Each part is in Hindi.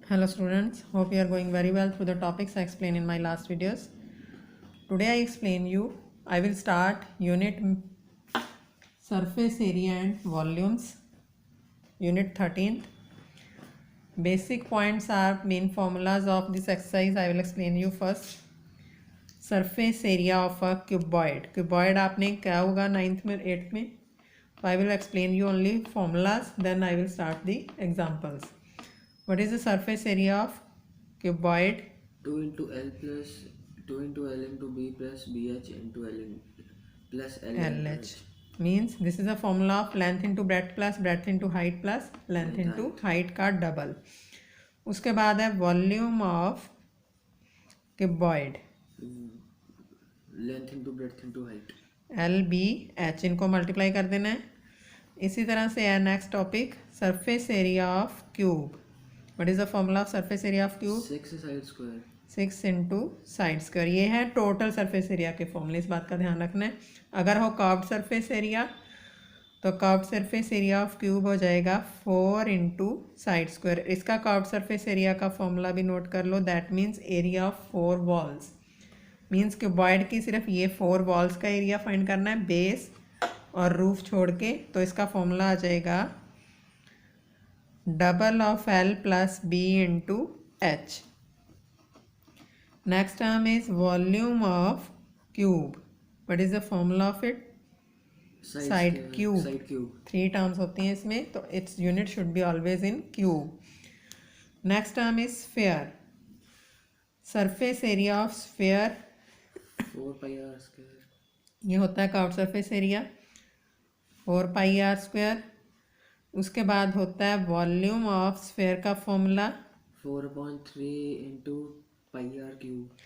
Hello students, hope you are going very well through the topics I explained in my last videos. Today I will start unit surface area and volumes, unit 13th. Basic points are main formulas of this exercise. I will explain you first. Surface area of a cuboid. Cuboid आपने क्या होगा 9th में 8th में. So I will explain you only formulas, then I will start the examples. What is the surface area of cuboid? 2 into L plus 2 into L into B plus BH into L plus L into LH H. means this is a formula of length into breadth plus breadth into height plus length into height का डबल. उसके बाद है volume of cuboid length into breadth into height LBH, इनको मल्टीप्लाई कर देना है. इसी तरह से है next topic surface area of cube. What is the formula of surface area of cube? 6 side square 6 into side square. ये है टोटल सरफेस एरिया के फॉर्मूले, इस बात का ध्यान रखना है. अगर हो कर्व्ड सरफेस एरिया तो curved surface area of cube हो जाएगा 4 इंटू साइड स्क्वायर. इसका कर्व्ड सरफेस एरिया का फॉर्मूला भी नोट कर लो. That means area of 4 walls. Means cuboid की सिर्फ ये 4 वॉल्स का एरिया फाइंड करना है, बेस और रूफ छोड़ के. तो इसका फॉर्मूला आ जाएगा double of L plus B into H. Next term is volume of cube. What is the formula of it? Side cube. 3 terms होती हैं इसमें, तो its unit should be always in cube. Next term is sphere. Surface area of sphere 4 pi r square. ये होता है curved surface area 4 pi r square. उसके बाद होता है वॉल्यूम ऑफ स्फेयर का formula 4/3 into pi r cube.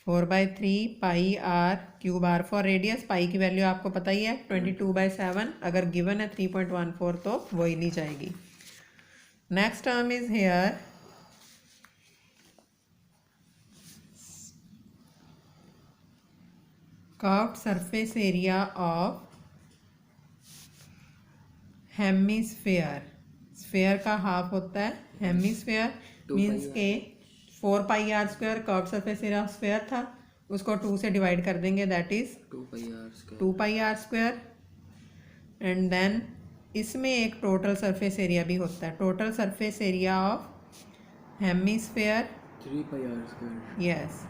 4/3 pi r cube. R for radius. Pi की वैल्यू आपको पता ही है 22/7. अगर गिवन है 3.14 तो वही ली जाएगी. Next term is here curved surface area of hemisphere. Sphere का हाफ होता है हेमिस्फेयर. मीन्स के 4 pi r square curved surface area of sphere था, उसको 2 से डिवाइड कर देंगे, that is 2 pi r square. And then इसमें एक टोटल सरफेस एरिया भी होता है. Total surface area of hemisphere 3 pi r square. Yes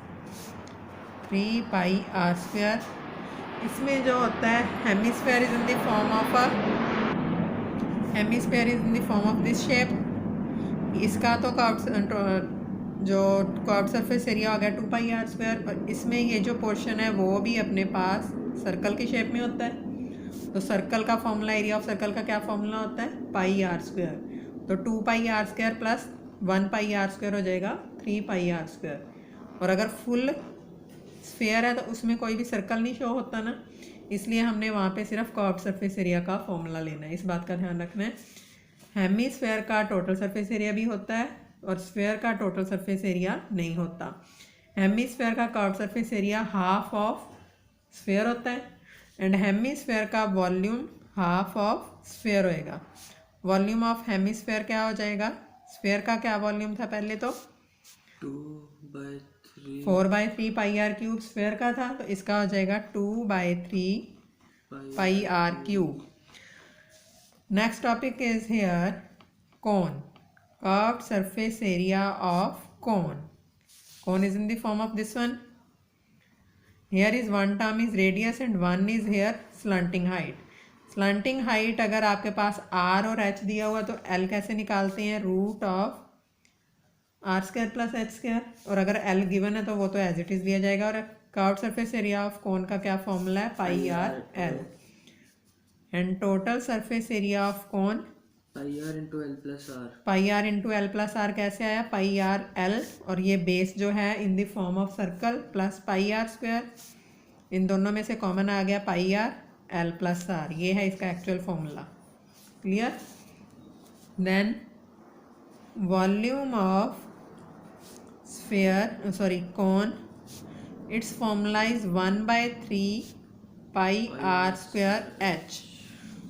3 pi r square. इसमें जो होता है hemisphere is in the form of hemisphere is in the form of this shape. इसका तो जो कर्व्ड सरफेस एरिया हो गया 2 पाई आर स्क्वायर. और इसमें ये जो पोर्शन है वो भी अपने पास सर्कल के शेप में होता है. तो सर्कल का फॉर्मूला, एरिया ऑफ सर्कल का क्या फॉर्मूला होता है? Pi r square. तो 2 pi r square plus 1 pi r square हो जाएगा 3 पाई आर स्क्वायर. और अगर फुल स्फेयर है तो उसमें कोई भी सर्कल नहीं शो होता ना, इसलिए हमने वहाँ पे सिर्फ कर्व्ड सरफेस एरिया का फॉर्मूला लेना है. इस बात का ध्यान रखना है. हेमिस्फेयर का टोटल सरफेस एरिया भी होता है और स्फेयर का टोटल सरफेस एरिया नहीं होता. हेमिस्फेयर का curved surface area half of sphere होता है एंड हेमिस्फेयर का वॉल्यूम हाफ ऑफ स्फेयर होएगा. वॉल्यूम ऑफ हेमिस्फेयर क्या हो जाएगा? स्फेयर का क्या वॉल्यूम था पहले? तो 4/3 पाई आर क्यूब स्फेयर का था, तो इसका हो जाएगा 2/3 pi r cube. Next topic is here cone. Curved surface area of cone. Cone is in the form of this one. Here is one term is radius and one is here slanting height. Slanting height अगर आपके पास आर और एच दिया हुआ तो एल कैसे निकालते हैं? Root of r square plus h square. और अगर एल गिवन है तो वो तो एज इट इज दिया जाएगा. और curved surface area of cone का क्या फॉर्मूला है? Pi r l. And total surface area of cone pi r into l plus r. Pi r into l plus r कैसे आया? पाई आर एल और ये बेस जो है in the form of circle plus pi r square. इन दोनों में से कॉमन आ गया pi r l plus r. ये है इसका actual formula. Clear? Then volume of cone, its formula is 1/3 pi r square h.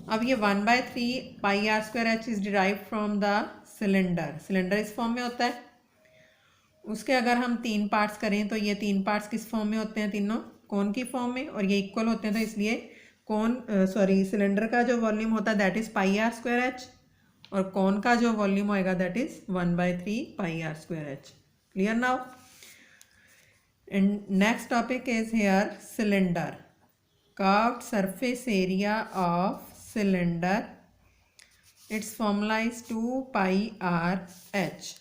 अब ये 1/3 pi r square h is derive from the cylinder. Cylinder इस फॉर्म में होता है उसके अगर हम 3 पार्ट्स करें तो ये 3 पार्ट्स किस फॉर्म में होते हैं, तीनों कोन की फॉर्म में, और ये इक्वल होते हैं, तो इसलिए सिलेंडर का जो वॉल्यूम होता है that is pi r square h, और कौन का जो वॉल्यूम होएगा that is 1/3 pi r square h. Clear now? And next topic is here cylinder. Curved surface area of cylinder. Its formula is 2 pi r h.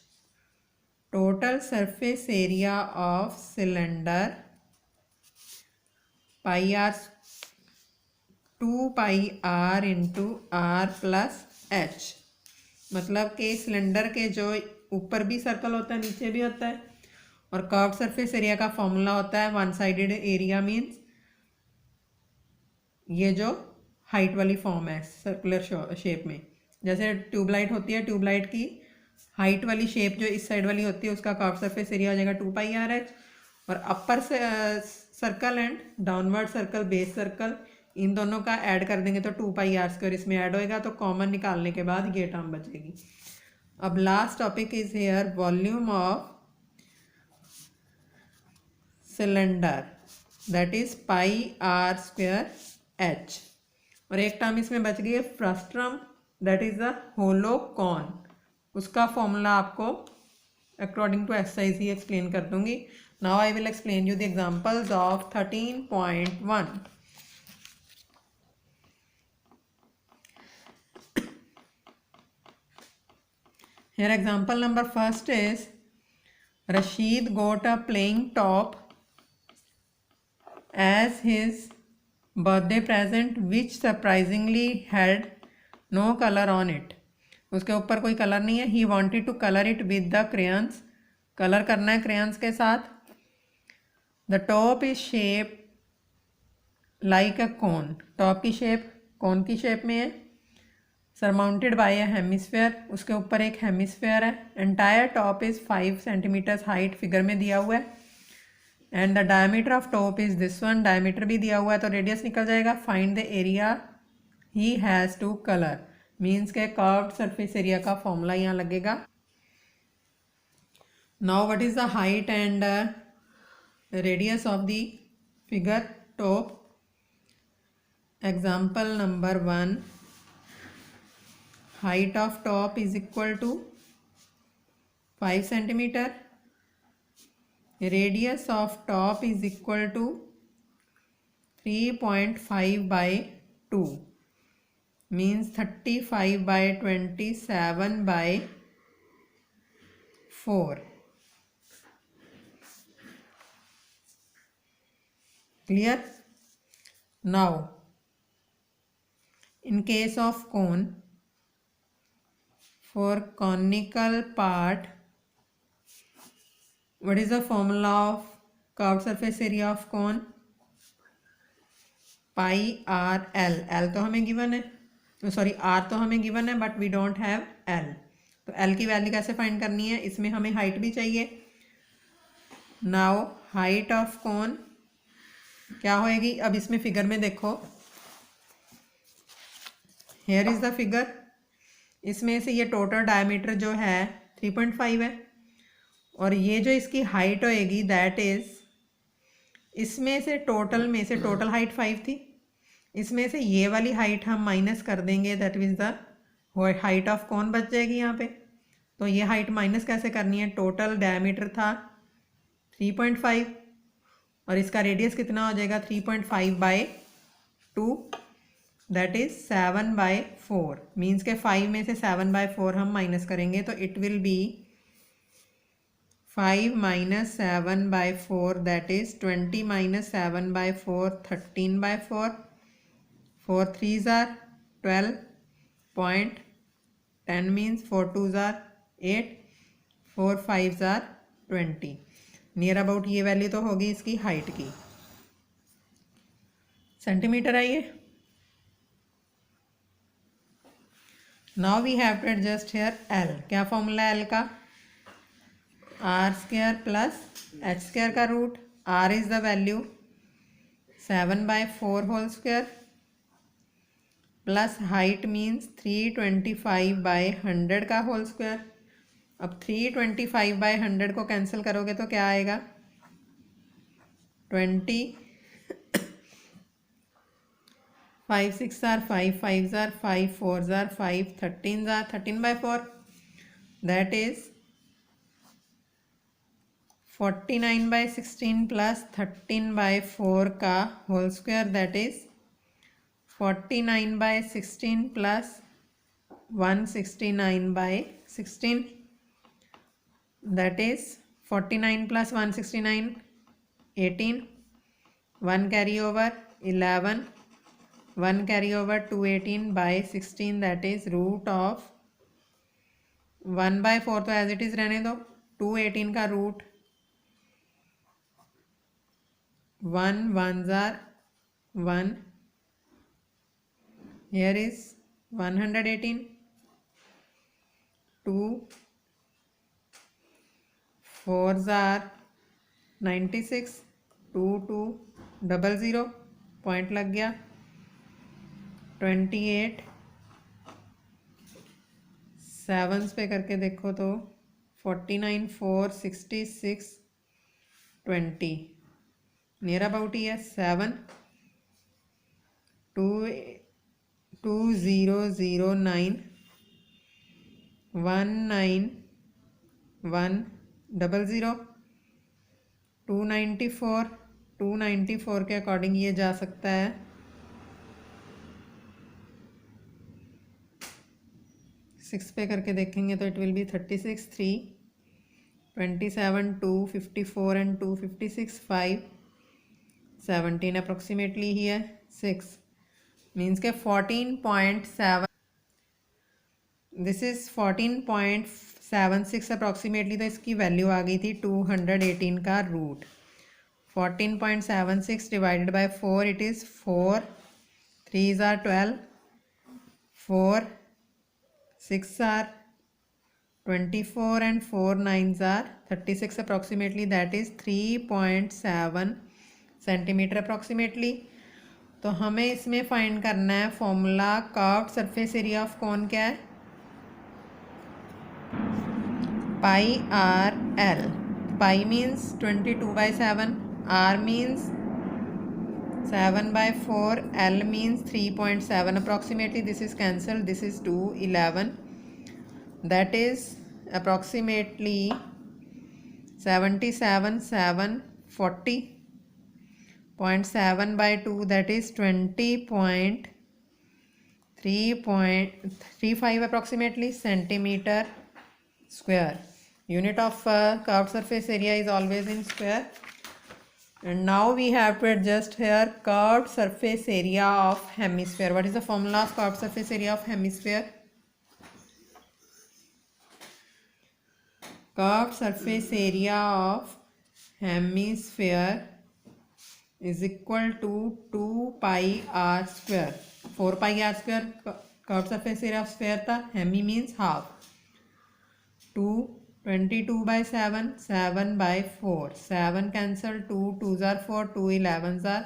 Total surface area of cylinder pi r 2 pi r into r plus h. मतलब कि सिलेंडर के जो ऊपर भी सर्कल होता है नीचे भी होता है, और कर्व्ड सरफेस एरिया का फॉर्मूला होता है वन साइडेड एरिया मीन्स ये जो हाइट वाली फॉर्म है सर्कुलर शेप में, जैसे ट्यूबलाइट होती है, ट्यूबलाइट की हाइट वाली शेप जो इस साइड वाली होती है उसका कर्व्ड सरफेस एरिया हो जाएगा 2 पाई आर एच, और upper circle and downward circle base circle इन दोनों का ऐड कर देंगे तो 2 पाई आर स्क्वायर इसमें ऐड होएगा, तो कॉमन निकालने के बाद ये टर्म बचेगी. अब last topic is here volume of cylinder that is pi r square h, और एक टर्म इसमें बच गई है frustum that is the hollow cone. उसका फॉर्मूला आपको अकॉर्डिंग टू एक्सरसाइज ही एक्सप्लेन कर दूंगी. Now I will explain you the examples of 13.1. Here example number first is Rashid got a playing top as his birthday present which surprisingly had no color on it. उसके ऊपर कोई कलर नहीं है. He wanted to color it with the crayons. Colour करना है crayons के साथ. The top is shaped like a cone. Top की शेप कौन की शेप में है. सरमाउंटेड बाय ए हेमिस्फेयर, उसके ऊपर एक हेमिस्फेयर है. Entire top is 5 centimetres height figure में दिया हुआ है. And the diameter of top is this one, diameter भी दिया हुआ है तो रेडियस निकल जाएगा. Find the area he has to colour means के कर्व्ड सरफेस एरिया का फॉर्मूला यहाँ लगेगा. Now what is the height and radius of the figure top. Example number 1, height of top is equal to 5 centimeter. Radius of top is equal to 3.5 by 2 means 35 by 27 by 4. Clear? Now in case of cone, for conical part, what is the formula of curved surface area of cone? Pi r l. l तो हमें गिवन है, सॉरी r तो हमें गिवन है but we don't have l. तो l की वैल्यू कैसे फाइंड करनी है, इसमें हमें हाइट भी चाहिए. नाउ हाइट ऑफ कोन क्या होएगी, अब इसमें फिगर में देखो, हेयर इज द फिगर. इसमें से ये टोटल डायमीटर जो है 3.5 है, और ये जो इसकी हाइट होएगी दैट इज़, इसमें से टोटल हाइट 5 थी, इसमें से ये वाली हाइट हम माइनस कर देंगे that means the height of कौन बच जाएगी यहाँ पे. तो ये हाइट माइनस कैसे करनी है, टोटल डायमीटर था 3.5 और इसका रेडियस कितना हो जाएगा 3.5 by 2 that is 7 by 4 means के 5 में से 7 by 4 हम माइनस करेंगे तो it will be 5 minus 7 by 4 that is 20 minus 7 by 4 13 by 4 4 3s are 12 point 10 means 4 2s are 8 4 5s are 20 near about ये वैल्यू तो होगी इसकी हाइट की. सेंटीमीटर आई है. Now we have to adjust here l. क्या फॉर्मूला एल का, r square plus h square का root. R is the value 7 by 4 whole square plus height means 325 by 100 का होल स्क्वायर. अब 325/100 को कैंसिल करोगे तो क्या आएगा? 20, 5 6 are 5, 5 are 5, 4 are 5, 13 are 13/4, that is 49/16 plus 13/4 का whole square, that is 49/16 plus 169/16, that is 49 plus 169 18, 1 carry over 11, 1 carry over 218/16, that is root of 1/4, तो एज इट इज रहने दो, 218 का root 1 1s are 1, here is 118, 2 4s are 96, 2 2 00, point लग गया, 28 7s पे करके देखो तो 49 4 66 20, नियर अबाउट ही है 7 2 2009 19100, 294 के अकॉर्डिंग ये जा सकता है 6 पे करके देखेंगे तो it will be 36 3 27 2 54 and 2 56 5 17 approximately ही है 6, मीन्स के 14.7, दिस इज 14.76 अप्रोक्सीमेटली, तो इसकी वैल्यू आ गई थी 218 का रूट। 14.76 divided by 4, it is 4 3s are 12, 4 6 are 24 and 4 9s are 36 approximately, that is 3.7 centimetre approximately. तो हमें इसमें फाइंड करना है formula curved surface area of cone क्या है, pi r l. Pi means 22/7, r means 7/4, l means 3.7 approximately, this is cancelled, this is 2 11, that is approximately 77 7 40, 0.7/2, that is 20.335 approximately centimeter square. Unit of curved surface area is always in square. And now we have to adjust here curved surface area of hemisphere. What is the formula of curved surface area of hemisphere? Curved surface area of hemisphere is equal to 2 pi r square. 4 pi r square curved surface area of sphere था, hemi means half, 2 22/7, 7/4, 7 cancel, 2 2s are 4, 2 11s are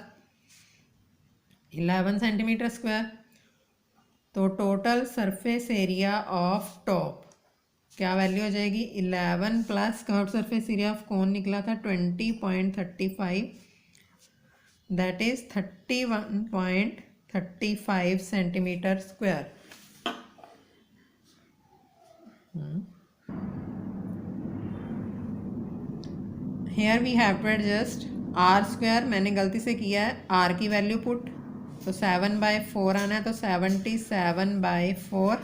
11 centimetre square. तो total surface area of top क्या वैल्यू हो जाएगी, 11 plus curved surface area of cone निकला था 20.35, that is 31.35 centimetre square. Here we have to adjust r square, मैंने गलती से किया है, आर की वैल्यू पुट, तो 7/4 आना है, तो 77/4,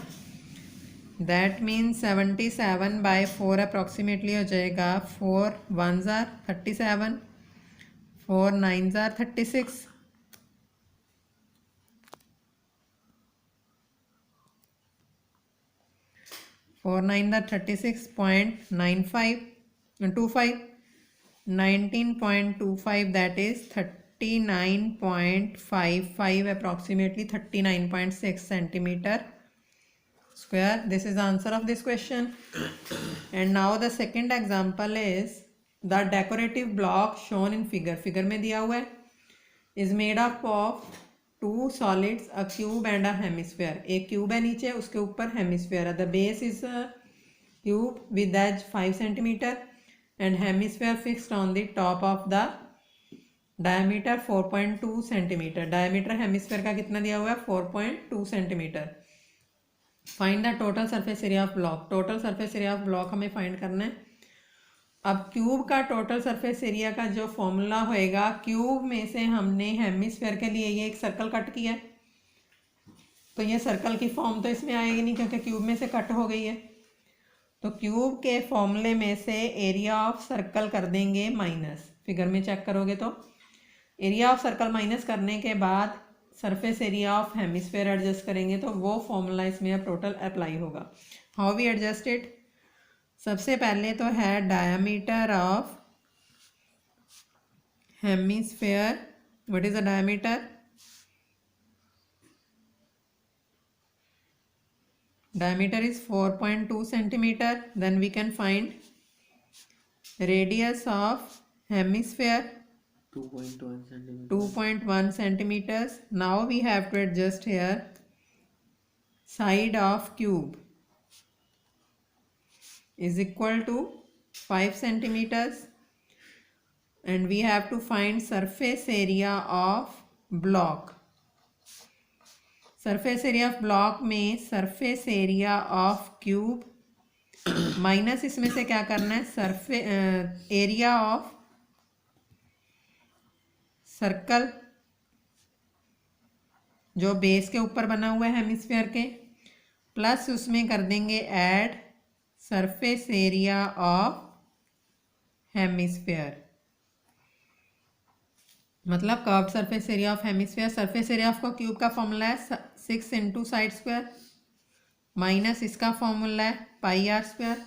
दैट मीन्स 77/4 अप्रॉक्सीमेटली हो जाएगा 4 1s are 37, 4 9s are 36, 4 9s are 36.95 25, 19.25, that is 39.55 approximately 39.6 centimeter square. This is the answer of this question. And now the second example is the decorative block shown in figure. Figure में दिया हुआ है is made up of two solids, a cube and a hemisphere. एक क्यूब है नीचे, उसके ऊपर हेमिस्फेयर है। The base is cube with edge 5 centimeter and hemisphere fixed on the top of the diameter 4.2 centimeter. diameter hemisphere का कितना दिया हुआ है 4.2 centimeter. Find the total surface area of block. Total surface area of block हमें फाइंड करना है. अब क्यूब का टोटल सरफेस एरिया का जो फॉर्मूला होएगा, क्यूब में से हमने हेमिस्फेयर के लिए ये एक सर्कल कट किया है, तो ये सर्कल की फॉर्म तो इसमें आएगी नहीं क्योंकि क्यूब में से कट हो गई है. तो क्यूब के फॉर्मूले में से एरिया ऑफ सर्कल कर देंगे माइनस. फिगर में चेक करोगे तो एरिया ऑफ सर्कल माइनस करने के बाद surface area of hemisphere adjust करेंगे तो वो फॉर्मूला इसमें अब टोटल अप्लाई होगा. How we adjust it? सबसे पहले तो है diameter of hemisphere. What is the diameter? Diameter is 4.2 centimeter. Then we can find radius of hemisphere 2.1 centimeter. 2.1 centimeters. Now we have to adjust here side of cube is equal to 5 centimeters and we have to find surface area of block. Surface area of block में surface area of cube minus इसमें से क्या करना है एरिया ऑफ सर्कल जो बेस के ऊपर बना हुआ है हेमिस्फीयर के, प्लस उसमें कर देंगे add surface area of hemisphere. मतलब curved surface area of hemisphere. Surface area of cube का फॉर्मूला है 6 इंटू साइड स्क्वायर माइनस इसका फॉर्मूला है pi r square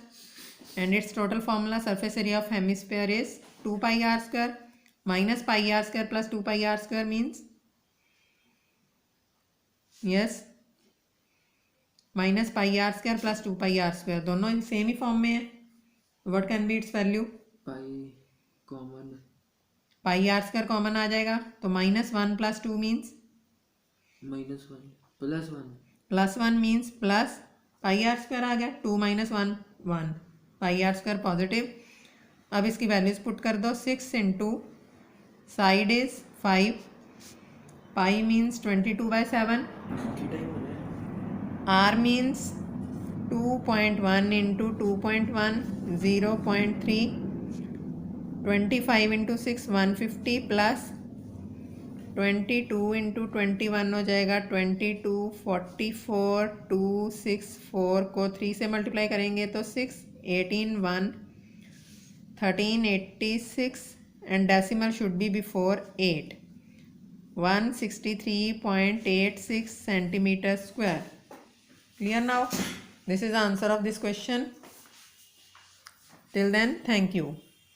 and its total formula surface area of hemisphere is 2 pi r square minus pi r square plus 2 pi r square means yes minus pi r square plus 2 pi r square. दोनों सेम ही फॉर्म में है. What can be its value? Pi common, pi r square common आ जाएगा तो -1 + 2 means -1 +1 +1 means plus pi r square आ गया. 2 - 1 1 पाई आर स्क्वायर पॉजिटिव. अब इसकी वैल्यूज पुट कर दो. 6 into side is 5 pi means 22/7 r means 2.1 into 2.1 0.3 25 into 6 150 plus 22 into 21 हो जाएगा 22 44 2 6 4 को 3 से मल्टीप्लाई करेंगे तो 6 18 1 13 86 and decimal should be before 8 163.86 centimetre square. Clear now? This is the answer of this question. Till then, thank you.